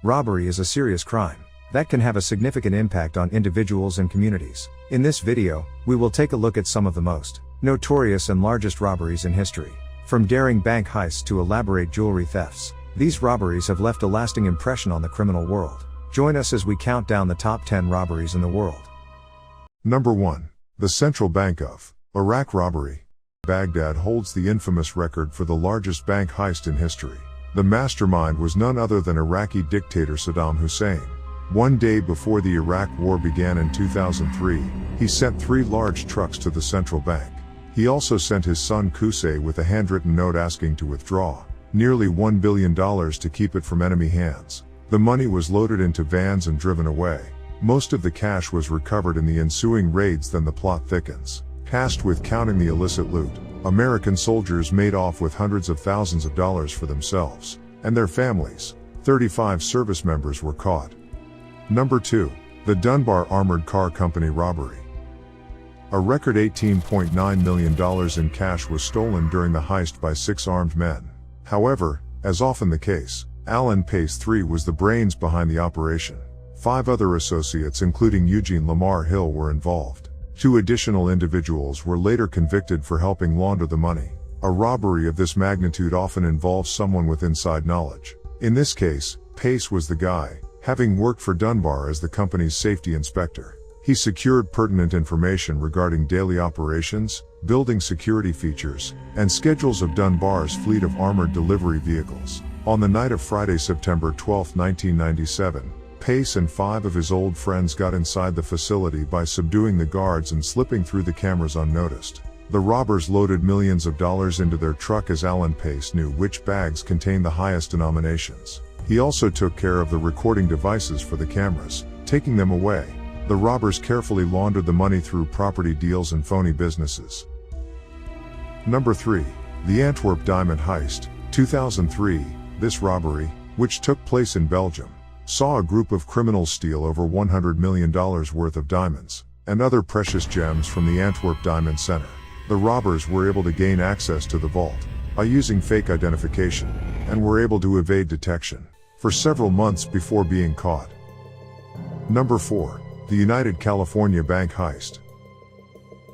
Robbery is a serious crime that can have a significant impact on individuals and communities. In this video, we will take a look at some of the most notorious and largest robberies in history. From daring bank heists to elaborate jewelry thefts, these robberies have left a lasting impression on the criminal world. Join us as we count down the top 10 robberies in the world. Number 1. The Central Bank of Iraq Robbery. Baghdad holds the infamous record for the largest bank heist in history. The mastermind was none other than Iraqi dictator Saddam Hussein. One day before the Iraq War began in 2003, he sent 3 large trucks to the central bank. He also sent his son Qusay with a handwritten note asking to withdraw nearly $1 billion to keep it from enemy hands. The money was loaded into vans and driven away. Most of the cash was recovered in the ensuing raids. Then the plot thickens. Tasked with counting the illicit loot, American soldiers made off with hundreds of thousands of dollars for themselves and their families. 35 service members were caught. Number 2. The Dunbar Armored Car Company Robbery. A record $18.9 million in cash was stolen during the heist by 6 armed men. However, as often the case, Alan Pace III was the brains behind the operation. 5 other associates including Eugene Lamar Hill were involved. 2 additional individuals were later convicted for helping launder the money. A robbery of this magnitude often involves someone with inside knowledge. In this case, Pace was the guy, having worked for Dunbar as the company's safety inspector. He secured pertinent information regarding daily operations, building security features, and schedules of Dunbar's fleet of armored delivery vehicles. On the night of Friday, September 12, 1997, Pace and 5 of his old friends got inside the facility by subduing the guards and slipping through the cameras unnoticed. The robbers loaded millions of dollars into their truck as Alan Pace knew which bags contained the highest denominations. He also took care of the recording devices for the cameras, taking them away. The robbers carefully laundered the money through property deals and phony businesses. Number 3. The Antwerp Diamond Heist, 2003. This robbery, which took place in Belgium, saw a group of criminals steal over $100 million worth of diamonds and other precious gems from the Antwerp Diamond Center. The robbers were able to gain access to the vault by using fake identification and were able to evade detection for several months before being caught. Number 4. The United California Bank Heist.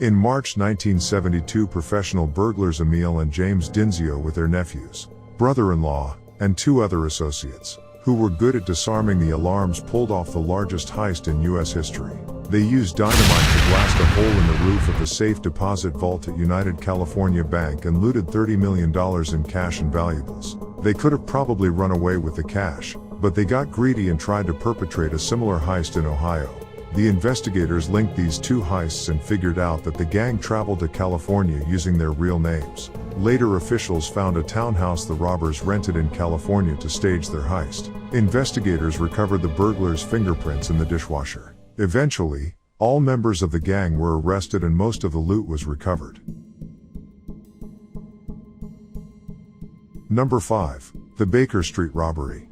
In March 1972, professional burglars Emil and James Dinzio with their nephews, brother-in-law, and 2 other associates, who were good at disarming the alarms, pulled off the largest heist in U.S. history. They used dynamite to blast a hole in the roof of the safe deposit vault at United California Bank and looted $30 million in cash and valuables. They could have probably run away with the cash, but they got greedy and tried to perpetrate a similar heist in Ohio. The investigators linked these 2 heists and figured out that the gang traveled to California using their real names. Later, officials found a townhouse the robbers rented in California to stage their heist. Investigators recovered the burglars' fingerprints in the dishwasher. Eventually, all members of the gang were arrested and most of the loot was recovered. Number 5. The Bakker Street Robbery.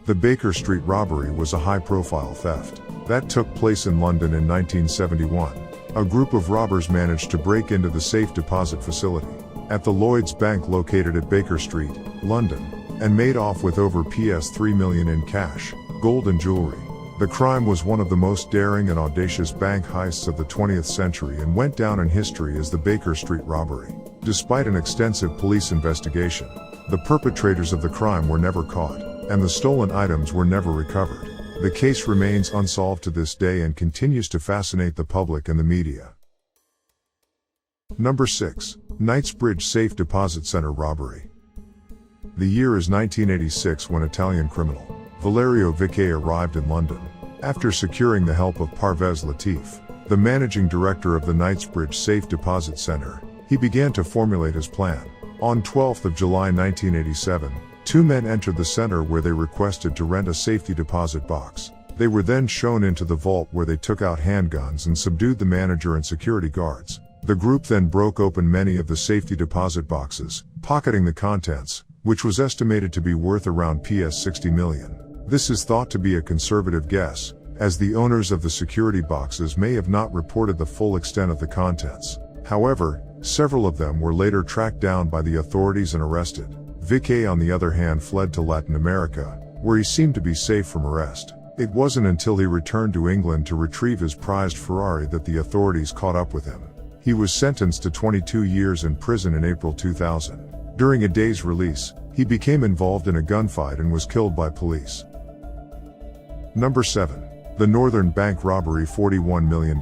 The Bakker Street Robbery was a high-profile theft that took place in London in 1971. A group of robbers managed to break into the safe deposit facility at the Lloyds Bank located at Bakker Street, London, and made off with over $3 million in cash, gold and jewelry. The crime was one of the most daring and audacious bank heists of the 20th century and went down in history as the Bakker Street Robbery. Despite an extensive police investigation, the perpetrators of the crime were never caught, and the stolen items were never recovered. The case remains unsolved to this day and continues to fascinate the public and the media. Number 6. Knightsbridge Safe Deposit Center Robbery. The year is 1986 when Italian criminal Valerio Vickay arrived in London. After securing the help of Parvez Latif, the managing director of the Knightsbridge Safe Deposit Center, he began to formulate his plan. On 12th of July 1987, 2 men entered the center where they requested to rent a safety deposit box. They were then shown into the vault where they took out handguns and subdued the manager and security guards. The group then broke open many of the safety deposit boxes, pocketing the contents, which was estimated to be worth around $60 million. This is thought to be a conservative guess, as the owners of the security boxes may have not reported the full extent of the contents. However, several of them were later tracked down by the authorities and arrested. Vickay, on the other hand, fled to Latin America, where he seemed to be safe from arrest. It wasn't until he returned to England to retrieve his prized Ferrari that the authorities caught up with him. He was sentenced to 22 years in prison in April 2000. During a day's release, he became involved in a gunfight and was killed by police. Number 7. The Northern Bank Robbery, $41 million.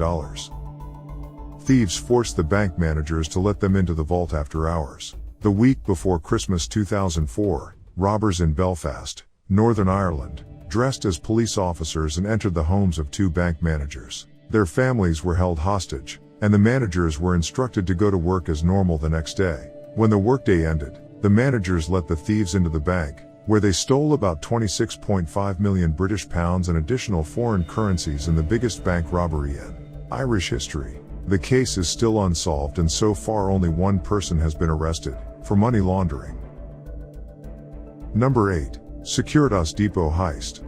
Thieves forced the bank managers to let them into the vault after hours. The week before Christmas 2004, robbers in Belfast, Northern Ireland, dressed as police officers and entered the homes of 2 bank managers. Their families were held hostage, and the managers were instructed to go to work as normal the next day. When the workday ended, the managers let the thieves into the bank, where they stole about £26.5 million and additional foreign currencies in the biggest bank robbery in Irish history. The case is still unsolved, and so far only one person has been arrested for money laundering. Number 8. Securitas Depot Heist.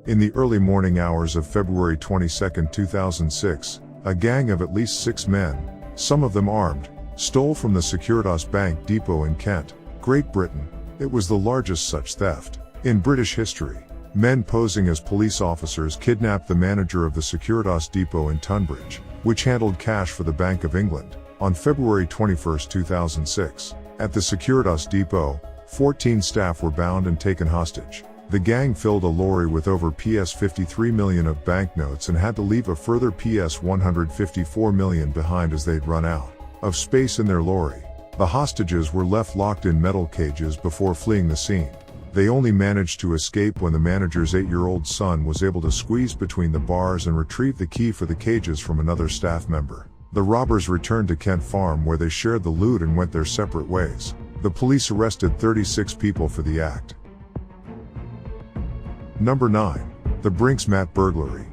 In the early morning hours of February 22, 2006, a gang of at least 6 men, some of them armed, stole from the Securitas Bank Depot in Kent, Great Britain. It was the largest such theft in British history. Men posing as police officers kidnapped the manager of the Securitas Depot in Tunbridge, which handled cash for the Bank of England, on February 21, 2006. At the Securitas Depot, 14 staff were bound and taken hostage. The gang filled a lorry with over £53 million of banknotes and had to leave a further £154 million behind as they'd run out of space in their lorry. The hostages were left locked in metal cages before fleeing the scene. They only managed to escape when the manager's 8-year-old son was able to squeeze between the bars and retrieve the key for the cages from another staff member. The robbers returned to Kent Farm, where they shared the loot and went their separate ways. The police arrested 36 people for the act. Number 9. The Brinks-Mat Burglary.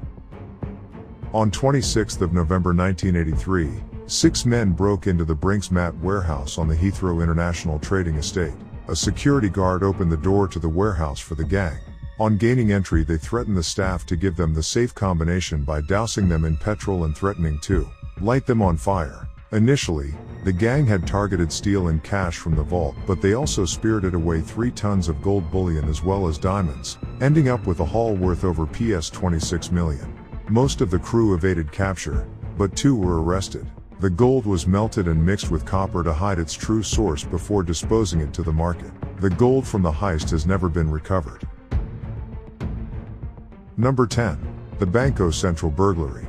On 26 November 1983, 6 men broke into the Brinks-Mat warehouse on the Heathrow International Trading Estate. A security guard opened the door to the warehouse for the gang. On gaining entry, they threatened the staff to give them the safe combination by dousing them in petrol and threatening to light them on fire. Initially, the gang had targeted steel and cash from the vault, but they also spirited away 3 tons of gold bullion as well as diamonds, ending up with a haul worth over £26 million. Most of the crew evaded capture, but 2 were arrested. The gold was melted and mixed with copper to hide its true source before disposing it to the market. The gold from the heist has never been recovered. Number 10. The Banco Central Burglary.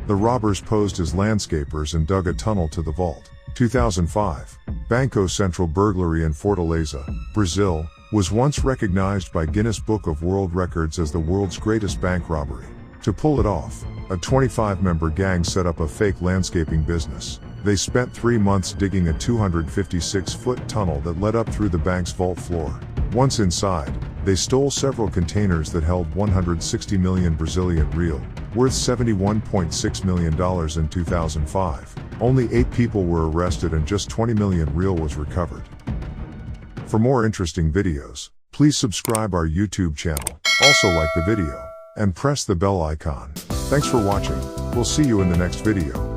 The robbers posed as landscapers and dug a tunnel to the vault. 2005. Banco Central Burglary in Fortaleza, Brazil, was once recognized by Guinness Book of World Records as the world's greatest bank robbery. To pull it off, a 25-member gang set up a fake landscaping business. They spent 3 months digging a 256-foot tunnel that led up through the bank's vault floor. Once inside, they stole several containers that held 160 million Brazilian real, worth $71.6 million in 2005. Only 8 people were arrested and just 20 million real was recovered. For more interesting videos, please subscribe our YouTube channel, also like the video, and press the bell icon. Thanks for watching. We'll see you in the next video.